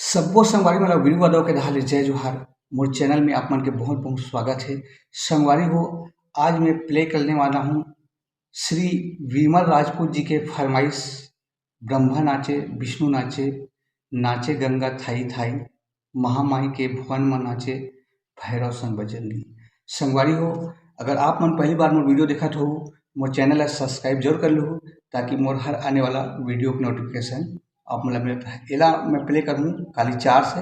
सब्बो संगवारी मन ल वीरू यादव के दहाले जय जोहार। मोर चैनल में आप मन के बहुत बहुत स्वागत है। संगवारी हो, आज मैं प्ले करने वाला हूँ श्री विमल राजपूत जी के फरमाइश ब्रह्मा नाचे विष्णु नाचे, नाचे गंगा थाई थाई, महामाई के भुवन में नाचे भैरव संग बजरंगी। संगवारी हो, अगर आप मन पहली बार मोर वीडियो देखत हो, मोर चैनल ला सब्सक्राइब जरूर कर लो ताकि मोर हर आने वाला वीडियो की नोटिफिकेशन आप मतलब मिलता है। एला मैं प्ले करूँ काली 4 से।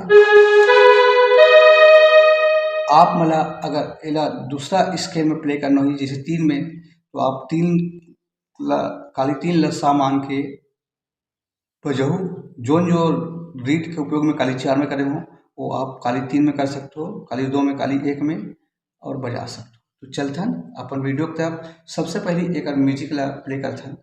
आप मला अगर एला दूसरा स्केल में प्ले करना हो जैसे 3 में, तो आप 3 काली 3 ल सा मान के बजहू। जोन जो रीड के उपयोग में काली 4 में करे हो वो आप काली 3 में कर सकते हो, काली 2 में, काली 1 में और बजा सकते हो। तो चलथन अपन वीडियो की तरफ। सबसे पहले एक म्यूजिक ला प्ले करथन।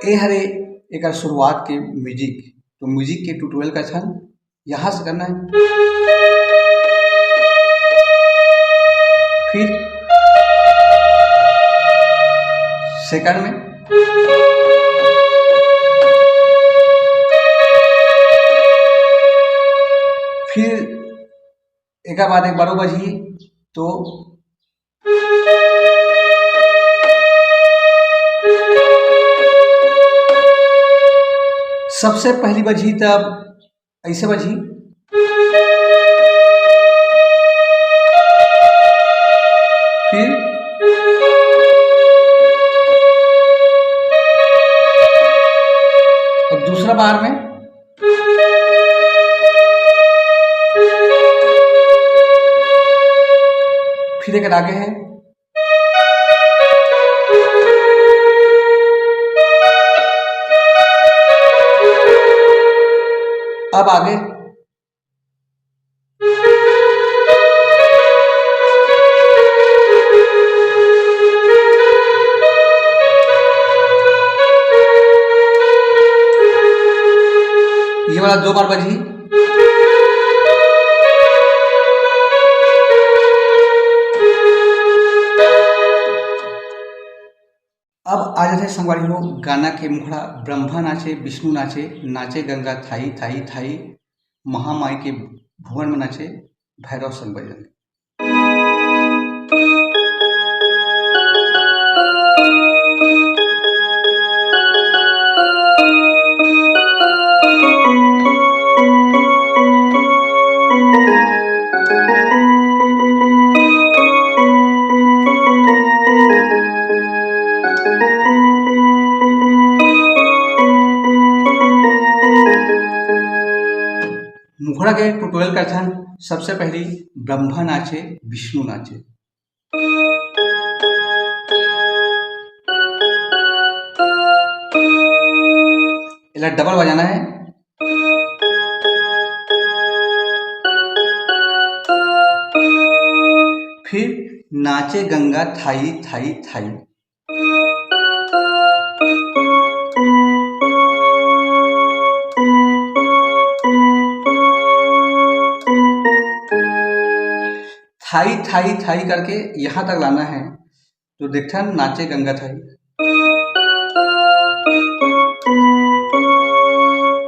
ए हरे एक शुरुआत के म्यूजिक। तो म्यूजिक के ट्यूटोरियल का छन यहाँ से करना है। फिर सेकंड में, फिर एक बाद एक बारो बजी तो सबसे पहली बजी तब ऐसे बजी, फिर और दूसरा बार में फिर एक आगे है, अब आगे ये वाला 2 बार बजी। अब आ जाते संगवारी हो गाना के मुखड़ा। ब्रह्मा नाचे विष्णु नाचे, नाचे गंगा थाई थाई थाई, महामाई के भुवन में नाचे भैरव संग बजरंगी। मुखड़ा के ट्यूटोरियल का छन सबसे पहली ब्रह्मा नाचे विष्णु नाचे। इला डबल बजाना है। फिर नाचे गंगा थाई थाई थाई, थाई थाई थाई करके यहाँ तक लाना है। तो देखता नाचे गंगा थाई,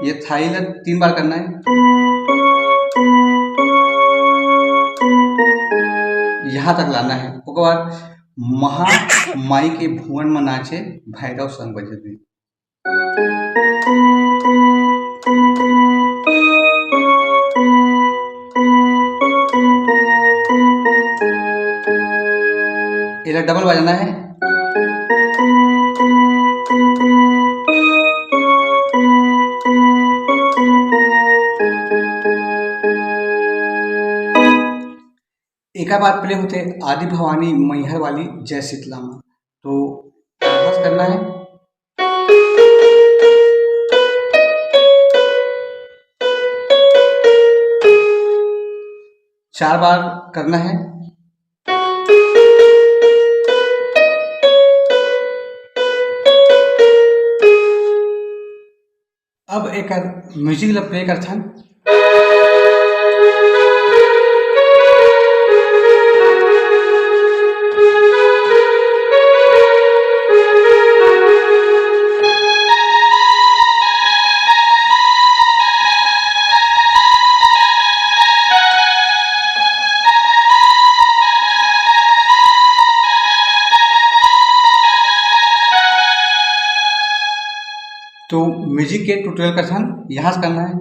ये थाई ला 3 बार करना है। यहाँ तक लाना है। उसके बाद महामाई के भुवन में नाचे भैरव संग बजरंगी। इधर डबल बजाना है। एक बात प्ले होते आदि भवानी मैहर वाली जय शीतला माँ। तो बस करना है। 4 बार करना है। अब एक म्यूजिक प्ले करथन। तो म्यूजिक के ट्यूटोरियल करथन यहाँ से करना है।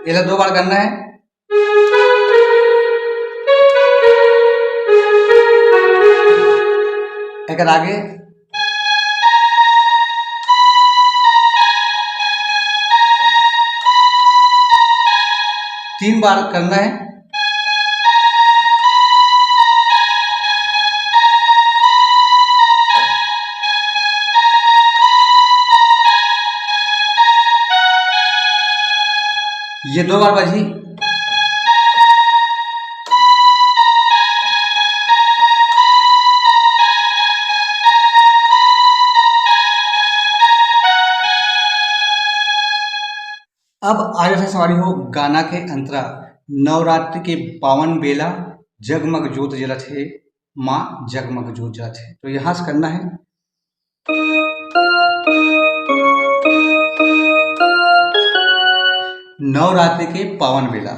ये 2 बार करना है। एक आगे 3 बार करना है। ये 2 बार बजी। अब आगे से सवारी हो गाना के अंतरा। नवरात्रि के पावन बेला जगमग जोत जलत है, माँ जगमग जोत जलत है। तो यहाँ से करना है। नवरात्रि के पावन बेला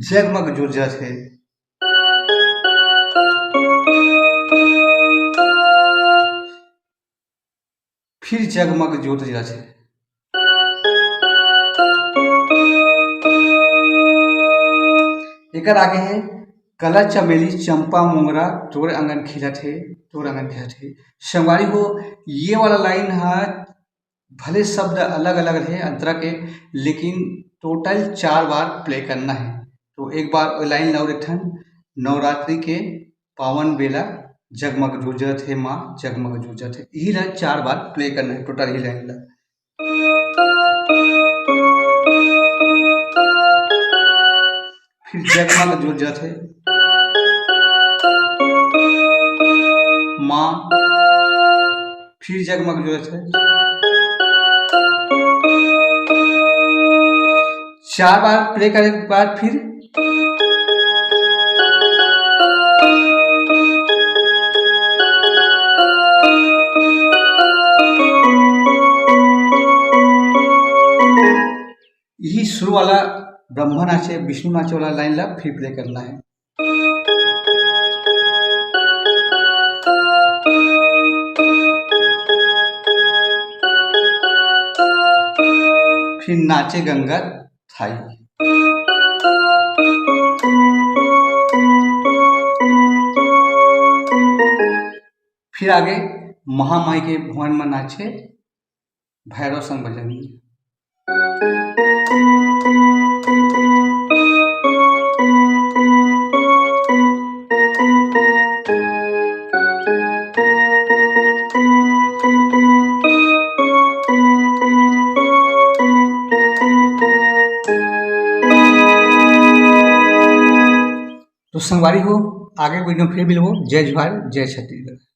जगमग जोत जलत है, फिर जगमग जोत जलत है। एक आगे है कला चमेली चंपा मोंगरा तोर आंगन खिलत है, तोर आंगन खिलत है। संगवारी हो ये वाला लाइन है, भले शब्द अलग अलग रहे अंतरा के, लेकिन टोटल 4 बार प्ले करना है। तो एक बार लाइन लाओ रेठन। नवरात्रि के पावन बेला जगमग जोत जलत है, माँ जगमग जोत जलत है। यही लाइन 4 बार प्ले करना है टोटल ही लाइन ला। फिर जगमग जोत जलत है, माँ, फिर जगमग जोत है। 4 बार प्ले करने के बाद फिर यही शुरू वाला ब्रह्मा नाचे विष्णु नाचे वाला लाइन ला फिर प्ले करना है। फिर नाचे गंगा थाई। फिर आगे महामाई के भवन में नाचे भैरव संग बजनी। तो संगवारी हो आगे वीडियो फिर मिलबो। जय जोहार, जय छत्तीसगढ़।